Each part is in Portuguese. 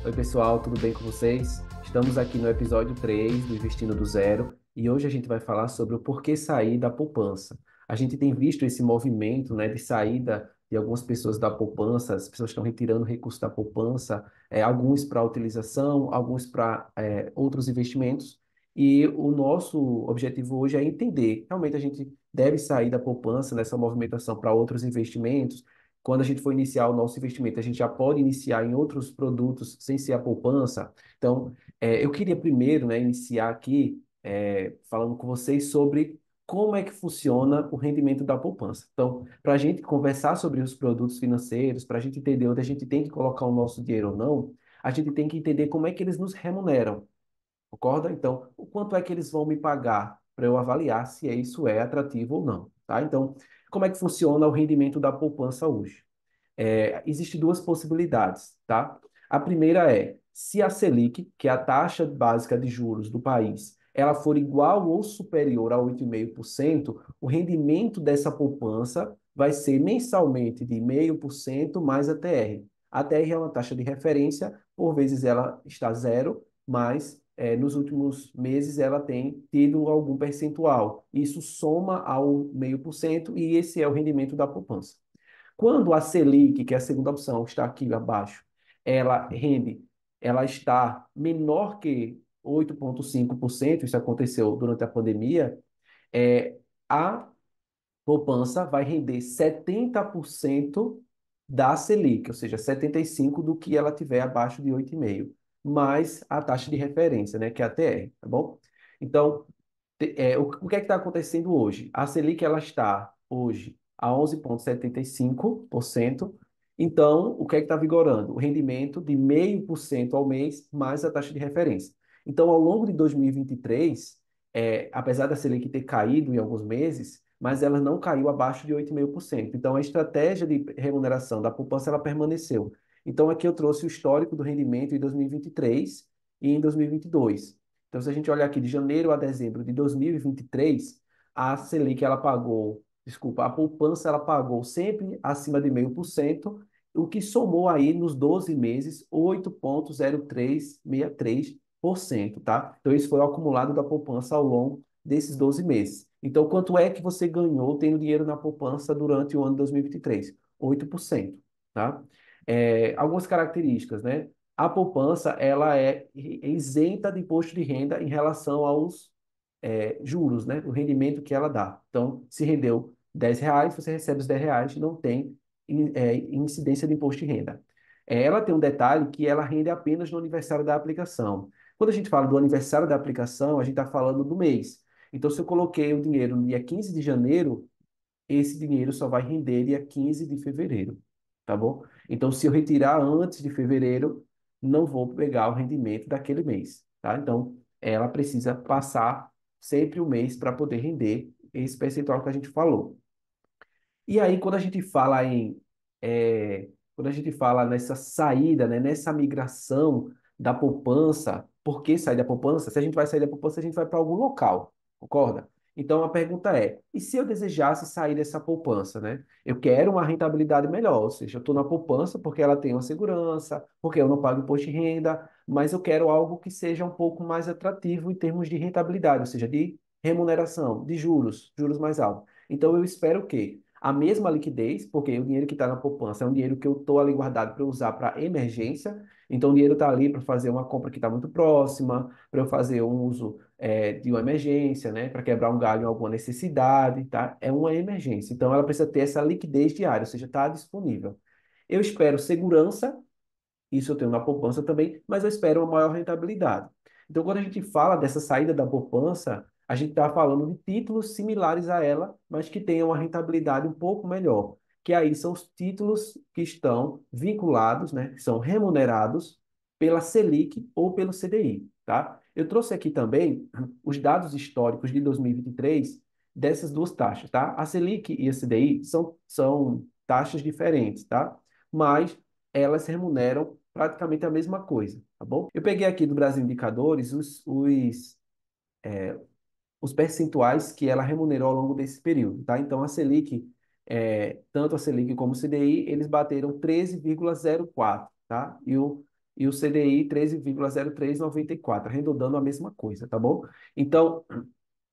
Oi, pessoal, tudo bem com vocês? Estamos aqui no episódio 3 do Investindo do Zero e hoje a gente vai falar sobre o porquê sair da poupança. A gente tem visto esse movimento, né, de saída de algumas pessoas da poupança, as pessoas estão retirando recursos da poupança, alguns para utilização, alguns para outros investimentos. E o nosso objetivo hoje é entender, realmente a gente deve sair da poupança nessa movimentação para outros investimentos. Quando a gente for iniciar o nosso investimento, a gente já pode iniciar em outros produtos sem ser a poupança. Então, eu queria primeiro, né, iniciar aqui falando com vocês sobre como é que funciona o rendimento da poupança. Então, para a gente conversar sobre os produtos financeiros, para a gente entender onde a gente tem que colocar o nosso dinheiro ou não, a gente tem que entender como é que eles nos remuneram. Concorda? Então, o quanto é que eles vão me pagar para eu avaliar se isso é atrativo ou não, tá? Então, como é que funciona o rendimento da poupança hoje? Existem duas possibilidades, tá? A primeira é, se a Selic, que é a taxa básica de juros do país, ela for igual ou superior a 8,5%, o rendimento dessa poupança vai ser mensalmente de 0,5% mais a TR. A TR é uma taxa de referência, por vezes ela está zero, mas nos últimos meses ela tem tido algum percentual. Isso soma ao 0,5% e esse é o rendimento da poupança. Quando a Selic, que é a segunda opção, está aqui abaixo, ela rende, ela está menor que 8,5%, isso aconteceu durante a pandemia, a poupança vai render 70% da Selic, ou seja, 75% do que ela tiver abaixo de 8,5%, mais a taxa de referência, né, que é a TR, tá bom? Então, o que é que está acontecendo hoje? A Selic ela está hoje a 11,75%. Então, o que é que está vigorando? O rendimento de 0,5% ao mês mais a taxa de referência. Então, ao longo de 2023, apesar da Selic ter caído em alguns meses, mas ela não caiu abaixo de 8,5%. Então, a estratégia de remuneração da poupança ela permaneceu. Então, aqui eu trouxe o histórico do rendimento em 2023 e em 2022. Então, se a gente olhar aqui de janeiro a dezembro de 2023, a Selic ela pagou, desculpa, a poupança ela pagou sempre acima de 0,5%, o que somou aí nos 12 meses 8,0363%, tá? Então, isso foi o acumulado da poupança ao longo desses 12 meses. Então, quanto é que você ganhou tendo dinheiro na poupança durante o ano de 2023? 8%, tá? Algumas características, né? A poupança ela é isenta de imposto de renda em relação aos juros, né? O rendimento que ela dá. Então, se rendeu R$ 10, você recebe os R$ 10 e não tem incidência de imposto de renda. Ela tem um detalhe que ela rende apenas no aniversário da aplicação. Quando a gente fala do aniversário da aplicação, a gente está falando do mês. Então, se eu coloquei o dinheiro no dia 15 de janeiro, esse dinheiro só vai render dia 15 de fevereiro, tá bom? Então, se eu retirar antes de fevereiro, não vou pegar o rendimento daquele mês, tá? Então, ela precisa passar sempre o mês para poder render esse percentual que a gente falou. E aí, quando a gente fala nessa saída, né, nessa migração da poupança, por que sair da poupança? Se a gente vai sair da poupança, a gente vai para algum local, concorda? Então a pergunta é: e se eu desejasse sair dessa poupança, né? Eu quero uma rentabilidade melhor, ou seja, eu estou na poupança porque ela tem uma segurança, porque eu não pago imposto de renda, mas eu quero algo que seja um pouco mais atrativo em termos de rentabilidade, ou seja, de remuneração, de juros, juros mais altos. Então eu espero o quê? A mesma liquidez, porque o dinheiro que está na poupança é um dinheiro que eu estou ali guardado para usar para emergência, então o dinheiro está ali para fazer uma compra que está muito próxima, para eu fazer um uso de uma emergência, né, para quebrar um galho em alguma necessidade, tá? É uma emergência, então ela precisa ter essa liquidez diária, ou seja, está disponível. Eu espero segurança, isso eu tenho na poupança também, mas eu espero uma maior rentabilidade. Então, quando a gente fala dessa saída da poupança, a gente está falando de títulos similares a ela, mas que tenham uma rentabilidade um pouco melhor, que aí são os títulos que estão vinculados, né, que são remunerados pela Selic ou pelo CDI, tá? Eu trouxe aqui também os dados históricos de 2023 dessas duas taxas, tá? A Selic e a CDI são taxas diferentes, tá? Mas elas remuneram praticamente a mesma coisa, tá bom? Eu peguei aqui do Brasil Indicadores os percentuais que ela remunerou ao longo desse período, tá? Então, a Selic, tanto a Selic como o CDI, eles bateram 13,04, tá? E e o CDI 13,0394, arredondando a mesma coisa, tá bom? Então,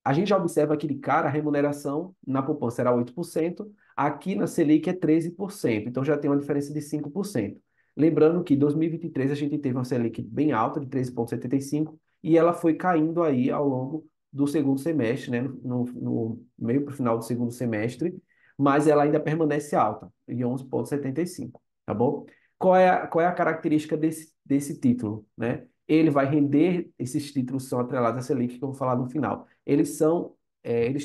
a gente já observa que de cara a remuneração na poupança era 8%, aqui na Selic é 13%, então já tem uma diferença de 5%. Lembrando que em 2023 a gente teve uma Selic bem alta, de 13,75%, e ela foi caindo aí ao longo do segundo semestre, né, no meio para o final do segundo semestre, mas ela ainda permanece alta, de 11,75%, tá bom? Qual é a característica desse título, né? Ele vai render, esses títulos são atrelados à Selic, que eu vou falar no final. Eles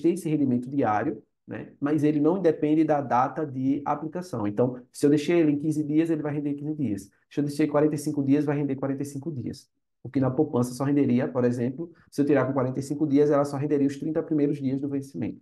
têm esse rendimento diário, né? Mas ele não depende da data de aplicação. Então, se eu deixei ele em 15 dias, ele vai render 15 dias. Se eu deixei 45 dias, vai render 45 dias. O que na poupança só renderia, por exemplo, se eu tirar com 45 dias, ela só renderia os 30 primeiros dias do vencimento.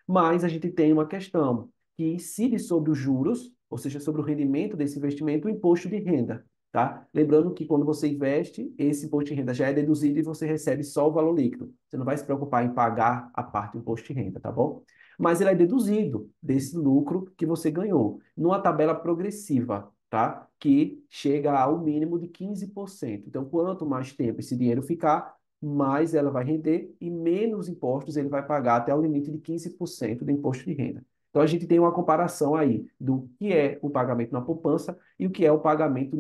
Mas a gente tem uma questão que incide sobre os juros, ou seja, sobre o rendimento desse investimento, o imposto de renda, tá? Lembrando que quando você investe, esse imposto de renda já é deduzido e você recebe só o valor líquido. Você não vai se preocupar em pagar a parte do imposto de renda, tá bom? Mas ele é deduzido desse lucro que você ganhou, numa tabela progressiva, tá? Que chega ao mínimo de 15%. Então, quanto mais tempo esse dinheiro ficar, mais ela vai render e menos impostos ele vai pagar até o limite de 15% do imposto de renda. Então, a gente tem uma comparação aí do que é o pagamento na poupança e o que é o pagamento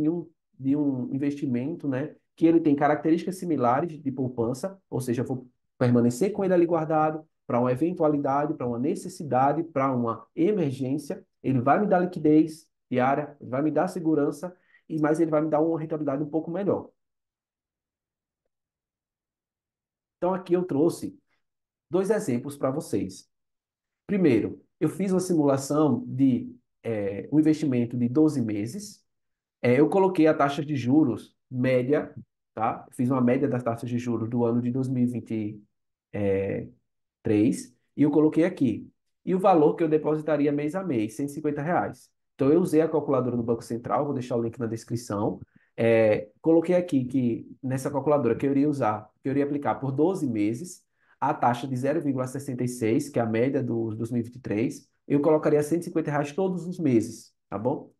de um investimento, né? Que ele tem características similares de poupança, ou seja, eu vou permanecer com ele ali guardado para uma eventualidade, para uma necessidade, para uma emergência. Ele vai me dar liquidez diária, ele vai me dar segurança, mas ele vai me dar uma rentabilidade um pouco melhor. Então, aqui eu trouxe dois exemplos para vocês. Primeiro, eu fiz uma simulação de um investimento de 12 meses. Eu coloquei a taxa de juros média, tá? Fiz uma média das taxas de juros do ano de 2023 e eu coloquei aqui. E o valor que eu depositaria mês a mês, R$ 150. Então, eu usei a calculadora do Banco Central, vou deixar o link na descrição. Coloquei aqui que nessa calculadora que eu iria usar, que eu iria aplicar por 12 meses, a taxa de 0,66, que é a média do 2023, eu colocaria R$ 150 todos os meses, tá bom?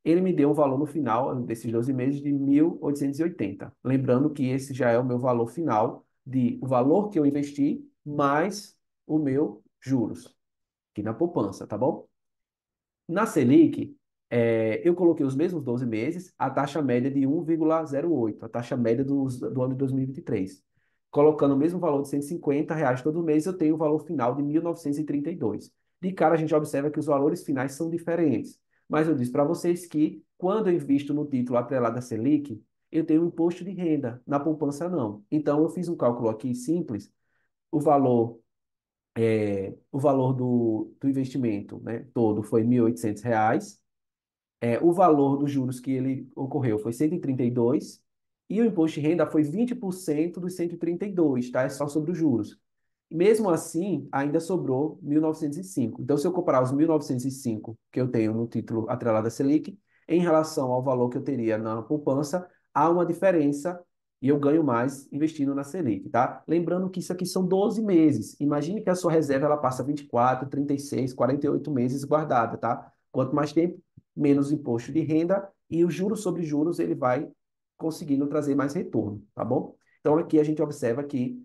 Ele me deu um valor no final desses 12 meses de 1.880. Lembrando que esse já é o meu valor final de o valor que eu investi mais o meu juros, aqui na poupança, tá bom? Na Selic, eu coloquei os mesmos 12 meses, a taxa média de 1,08, a taxa média do ano de 2023. Colocando o mesmo valor de R$ 150 todo mês, eu tenho o valor final de 1.932. De cara, a gente observa que os valores finais são diferentes. Mas eu disse para vocês que, quando eu invisto no título atrelado à Selic, eu tenho um imposto de renda, na poupança não. Então, eu fiz um cálculo aqui simples, o valor o valor do investimento, né, todo foi R$ 1.800. O valor dos juros que ele ocorreu foi 132 e o imposto de renda foi 20% dos 132, tá? É só sobre os juros. Mesmo assim, ainda sobrou 1.905. Então, se eu comparar os 1.905 que eu tenho no título atrelado à Selic, em relação ao valor que eu teria na poupança, há uma diferença e eu ganho mais investindo na Selic, tá? Lembrando que isso aqui são 12 meses. Imagine que a sua reserva ela passa 24, 36, 48 meses guardada, tá? Quanto mais tempo, menos imposto de renda e o juros sobre juros ele vai conseguindo trazer mais retorno, tá bom? Então, aqui a gente observa que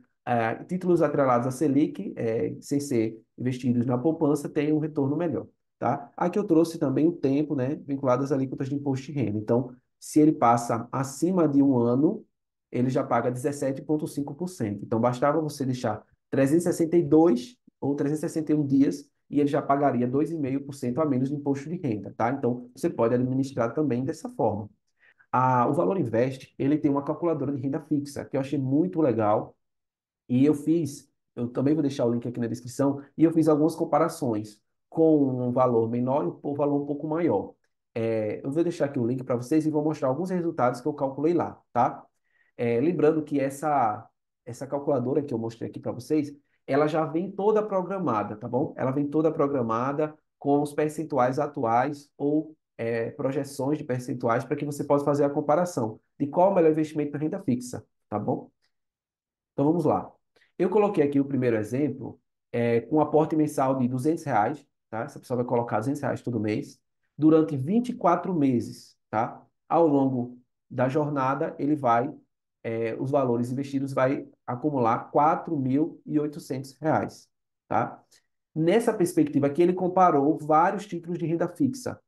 títulos atrelados à Selic, sem ser investidos na poupança, têm um retorno melhor, tá? Aqui eu trouxe também o tempo, né, vinculado às alíquotas de imposto de renda. Então, se ele passa acima de um ano, ele já paga 17,5%. Então, bastava você deixar 362 ou 361 dias e ele já pagaria 2,5% a menos de imposto de renda, tá? Então, você pode administrar também dessa forma. O Valor Invest, ele tem uma calculadora de renda fixa, que eu achei muito legal, e eu também vou deixar o link aqui na descrição, e eu fiz algumas comparações com um valor menor e um valor um pouco maior. Eu vou deixar aqui o link para vocês e vou mostrar alguns resultados que eu calculei lá, tá? Lembrando que essa calculadora que eu mostrei aqui para vocês, ela já vem toda programada, tá bom? Ela vem toda programada com os percentuais atuais ou projeções de percentuais para que você possa fazer a comparação de qual é o melhor investimento para renda fixa, tá bom? Então vamos lá. Eu coloquei aqui o primeiro exemplo com um aporte mensal de R$ 200, tá? Essa pessoa vai colocar R$ 200 todo mês, durante 24 meses, tá? Ao longo da jornada, ele vai, os valores investidos vai acumular R$ 4.800, tá? Nessa perspectiva aqui, ele comparou vários títulos de renda fixa,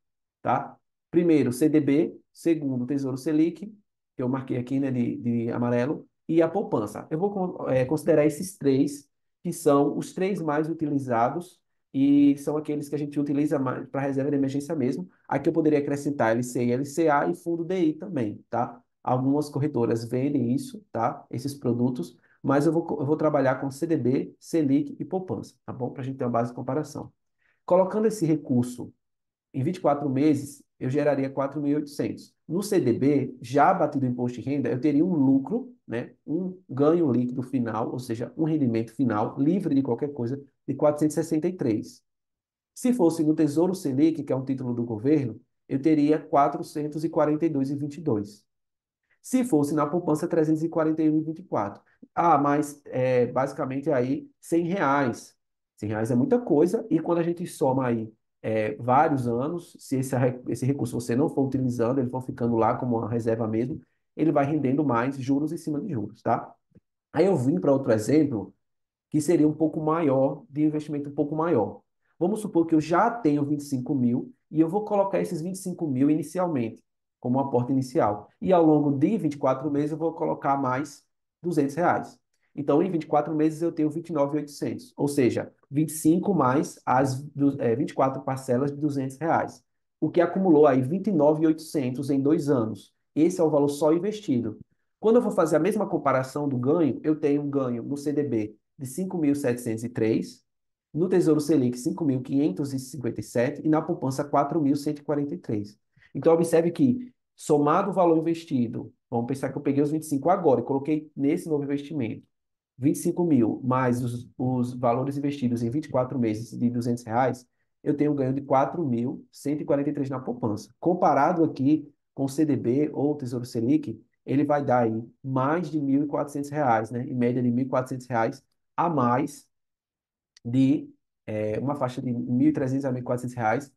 tá? Primeiro, CDB, segundo, Tesouro Selic, que eu marquei aqui, né, de amarelo, e a poupança. Eu vou considerar esses três, que são os três mais utilizados e são aqueles que a gente utiliza para reserva de emergência mesmo. Aqui eu poderia acrescentar LCI, LCA e fundo DI também, tá? Algumas corretoras vendem isso, tá? Esses produtos, mas eu vou trabalhar com CDB, Selic e poupança, tá bom? Para a gente ter uma base de comparação. Colocando esse recurso em 24 meses, eu geraria 4.800. No CDB, já batido o imposto de renda, eu teria um lucro, né, um ganho líquido final, ou seja, um rendimento final, livre de qualquer coisa, de 463. Se fosse no Tesouro Selic, que é um título do governo, eu teria 442,22. Se fosse na poupança, 341,24. Ah, mas basicamente aí R$ 100. R$ 100 é muita coisa, e quando a gente soma aí vários anos, se esse recurso você não for utilizando, ele for ficando lá como uma reserva mesmo, ele vai rendendo mais juros em cima de juros, tá? Aí eu vim para outro exemplo, que seria um pouco maior, de investimento um pouco maior. Vamos supor que eu já tenho 25 mil e eu vou colocar esses 25 mil inicialmente, como um aporte inicial. E ao longo de 24 meses eu vou colocar mais R$ 200. Então, em 24 meses eu tenho 29.800, ou seja, 25 mais 24 parcelas de R$ 200, o que acumulou aí 29.800 em 2 anos. Esse é o valor só investido. Quando eu vou fazer a mesma comparação do ganho, eu tenho um ganho no CDB de 5.703, no Tesouro Selic 5.557 e na poupança 4.143. Então, observe que, somado o valor investido, vamos pensar que eu peguei os 25 agora e coloquei nesse novo investimento, 25 mil mais os valores investidos em 24 meses de R$ 200, eu tenho um ganho de 4.143 na poupança. Comparado aqui com o CDB ou o Tesouro Selic, ele vai dar aí mais de R$ 1.400, né? Em média de R$ 1.400 a mais de uma faixa de 1.300 a R$ 1.400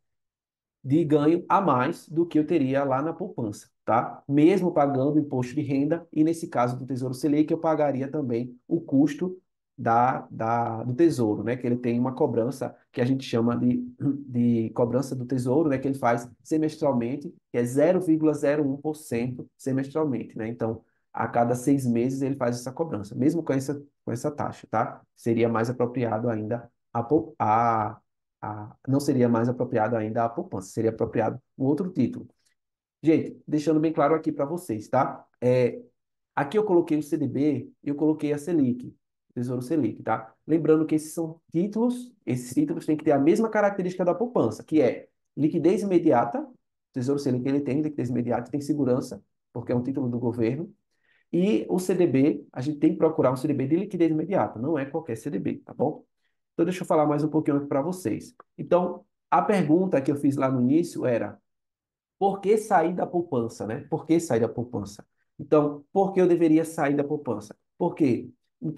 de ganho a mais do que eu teria lá na poupança, tá? Mesmo pagando imposto de renda, e nesse caso do Tesouro Selic, eu pagaria também o custo do Tesouro, né? Que ele tem uma cobrança que a gente chama de cobrança do Tesouro, né? Que ele faz semestralmente, que é 0,01% semestralmente, né? Então, a cada 6 meses ele faz essa cobrança, mesmo com essa taxa, tá? Seria mais apropriado ainda não seria mais apropriado ainda a poupança, seria apropriado um outro título. Gente, deixando bem claro aqui para vocês, tá? Aqui eu coloquei o CDB, eu coloquei a Selic, Tesouro Selic, tá? Lembrando que esses títulos têm que ter a mesma característica da poupança, que é liquidez imediata. Tesouro Selic ele tem liquidez imediata, tem segurança, porque é um título do governo. E o CDB, a gente tem que procurar um CDB de liquidez imediata, não é qualquer CDB, tá bom? Então, deixa eu falar mais um pouquinho aqui para vocês. Então, a pergunta que eu fiz lá no início era: por que sair da poupança, né? Por que sair da poupança? Então, por que eu deveria sair da poupança? Porque em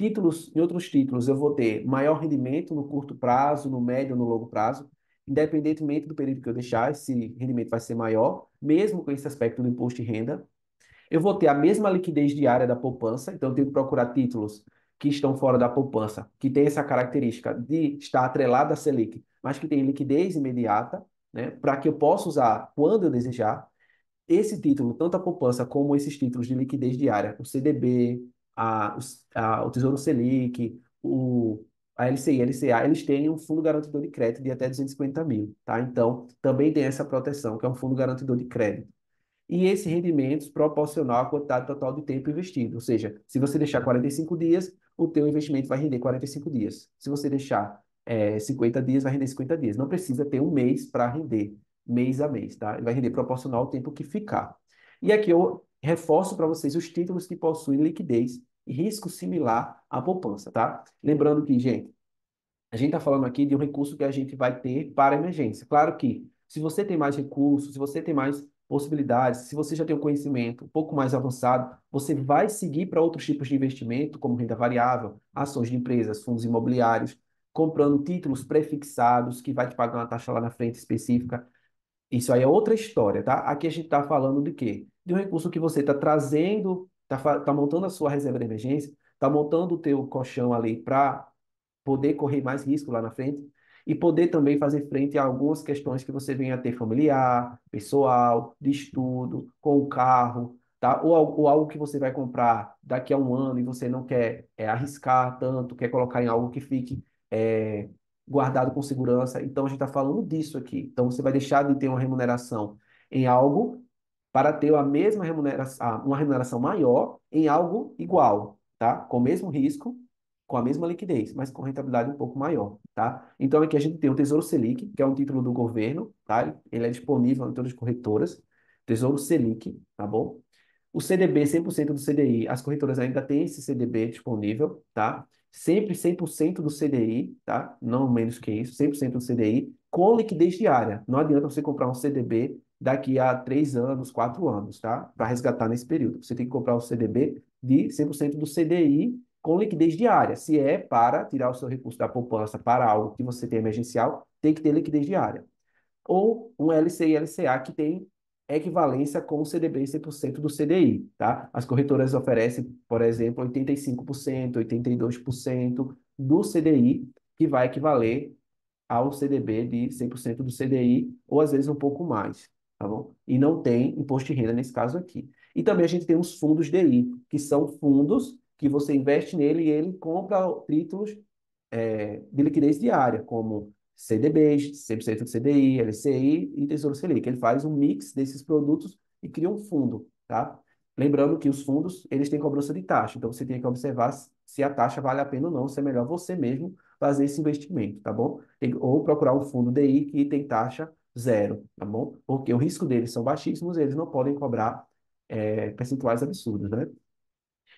outros títulos, eu vou ter maior rendimento no curto prazo, no médio ou no longo prazo, independentemente do período que eu deixar, esse rendimento vai ser maior, mesmo com esse aspecto do imposto de renda. Eu vou ter a mesma liquidez diária da poupança, então eu tenho que procurar títulos que estão fora da poupança, que tem essa característica de estar atrelado à Selic, mas que tem liquidez imediata, né, para que eu possa usar quando eu desejar. Esse título, tanto a poupança como esses títulos de liquidez diária, o CDB, o Tesouro Selic, a LCI, a LCA, eles têm um fundo garantidor de crédito de até 250 mil, tá? Então, também tem essa proteção, que é um fundo garantidor de crédito. E esse rendimento proporcional à quantidade total de tempo investido. Ou seja, se você deixar 45 dias, o teu investimento vai render 45 dias. Se você deixar 50 dias, vai render 50 dias. Não precisa ter um mês para render, mês a mês, tá? Ele vai render proporcional ao tempo que ficar. E aqui eu reforço para vocês os títulos que possuem liquidez e risco similar à poupança, tá? Lembrando que, gente, a gente está falando aqui de um recurso que a gente vai ter para emergência. Claro que, se você tem mais recursos, se você tem mais possibilidades, se você já tem um conhecimento um pouco mais avançado, você vai seguir para outros tipos de investimento, como renda variável, ações de empresas, fundos imobiliários, comprando títulos prefixados, que vai te pagar uma taxa lá na frente específica. Isso aí é outra história, tá? Aqui a gente está falando de quê? De um recurso que você está trazendo, tá montando a sua reserva de emergência, está montando o teu colchão ali para poder correr mais risco lá na frente e poder também fazer frente a algumas questões que você venha a ter familiar, pessoal, de estudo, com o carro, tá? Ou algo que você vai comprar daqui a um ano e você não quer arriscar tanto, quer colocar em algo que fique é, guardado com segurança. Então, a gente está falando disso aqui. Então, você vai deixar de ter uma remuneração em algo para ter a mesma remuneração, uma remuneração maior em algo igual, tá? Com o mesmo risco, com a mesma liquidez, mas com rentabilidade um pouco maior, tá? Então aqui a gente tem o Tesouro Selic, que é um título do governo, tá? Ele é disponível em todas as corretoras. Tesouro Selic, tá bom? O CDB, 100% do CDI, as corretoras ainda têm esse CDB disponível, tá? Sempre 100% do CDI, tá? Não menos que isso, 100% do CDI, com liquidez diária. Não adianta você comprar um CDB daqui a 3 anos, 4 anos, tá? Para resgatar nesse período. Você tem que comprar o CDB de 100% do CDI com liquidez diária. Se é para tirar o seu recurso da poupança para algo que você tem emergencial, tem que ter liquidez diária. Ou um LCI LCA que tem equivalência com o CDB 100% do CDI, tá? As corretoras oferecem, por exemplo, 85%, 82% do CDI, que vai equivaler ao CDB de 100% do CDI, ou às vezes um pouco mais, tá bom? E não tem imposto de renda nesse caso aqui. E também a gente tem os fundos DI, que são fundos que você investe nele e ele compra títulos de liquidez diária, como CDBs, 100% do CDI, LCI e Tesouro Selic. Ele faz um mix desses produtos e cria um fundo, tá? Lembrando que os fundos, eles têm cobrança de taxa, então você tem que observar se a taxa vale a pena ou não, se é melhor você mesmo fazer esse investimento, tá bom? Ou procurar um fundo DI que tem taxa zero, tá bom? Porque o risco deles são baixíssimos, eles não podem cobrar percentuais absurdos, né?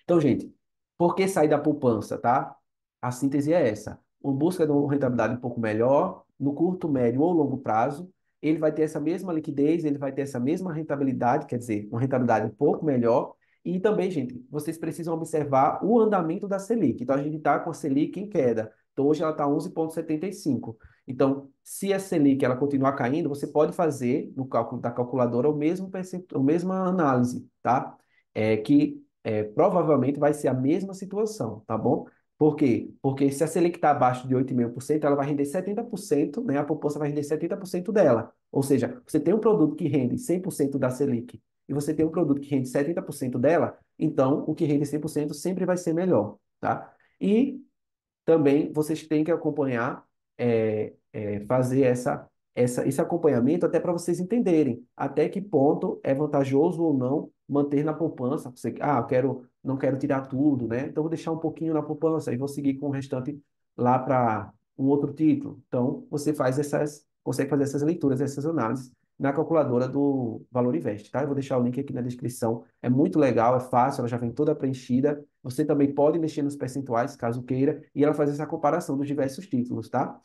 Então, gente, por que sair da poupança, tá? A síntese é essa. Em busca de uma rentabilidade um pouco melhor, no curto, médio ou longo prazo, ele vai ter essa mesma liquidez, ele vai ter essa mesma rentabilidade, quer dizer, uma rentabilidade um pouco melhor. E também, gente, vocês precisam observar o andamento da Selic. Então, a gente está com a Selic em queda. Então, hoje ela está 11,75. Então, se a Selic ela continuar caindo, você pode fazer no cálculo da calculadora a mesma análise, tá? Provavelmente vai ser a mesma situação, tá bom? Por quê? Porque se a Selic está abaixo de 8,5%, ela vai render 70%, né? A poupança vai render 70% dela. Ou seja, você tem um produto que rende 100% da Selic e você tem um produto que rende 70% dela, então o que rende 100% sempre vai ser melhor, tá? E também vocês têm que acompanhar, fazer esse acompanhamento até para vocês entenderem até que ponto é vantajoso ou não manter na poupança. Você, eu não quero tirar tudo, né? Então vou deixar um pouquinho na poupança e vou seguir com o restante lá para um outro título. Então você consegue fazer essas leituras, essas análises na calculadora do Valor Invest, tá? Eu vou deixar o link aqui na descrição. É muito legal, é fácil, ela já vem toda preenchida. Você também pode mexer nos percentuais, caso queira, e ela faz essa comparação dos diversos títulos, tá?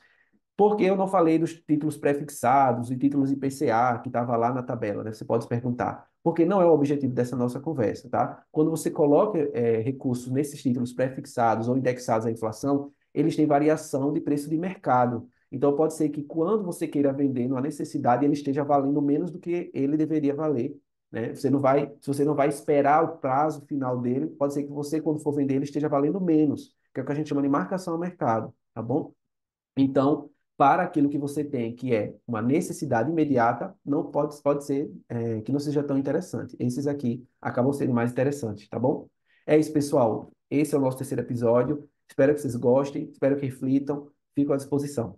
Por que eu não falei dos títulos prefixados e títulos IPCA, que estava lá na tabela, né? Você pode se perguntar. Porque não é o objetivo dessa nossa conversa, tá? Quando você coloca recursos nesses títulos prefixados ou indexados à inflação, eles têm variação de preço de mercado. Então, pode ser que quando você queira vender numa necessidade, ele esteja valendo menos do que ele deveria valer, né? Se você não vai esperar o prazo final dele, pode ser que você, quando for vender, ele esteja valendo menos, que é o que a gente chama de marcação ao mercado, tá bom? Então, para aquilo que você tem, que é uma necessidade imediata, não pode ser que não seja tão interessante. Esses aqui acabam sendo mais interessantes, tá bom? É isso, pessoal. Esse é o nosso terceiro episódio. Espero que vocês gostem, espero que reflitam. Fico à disposição.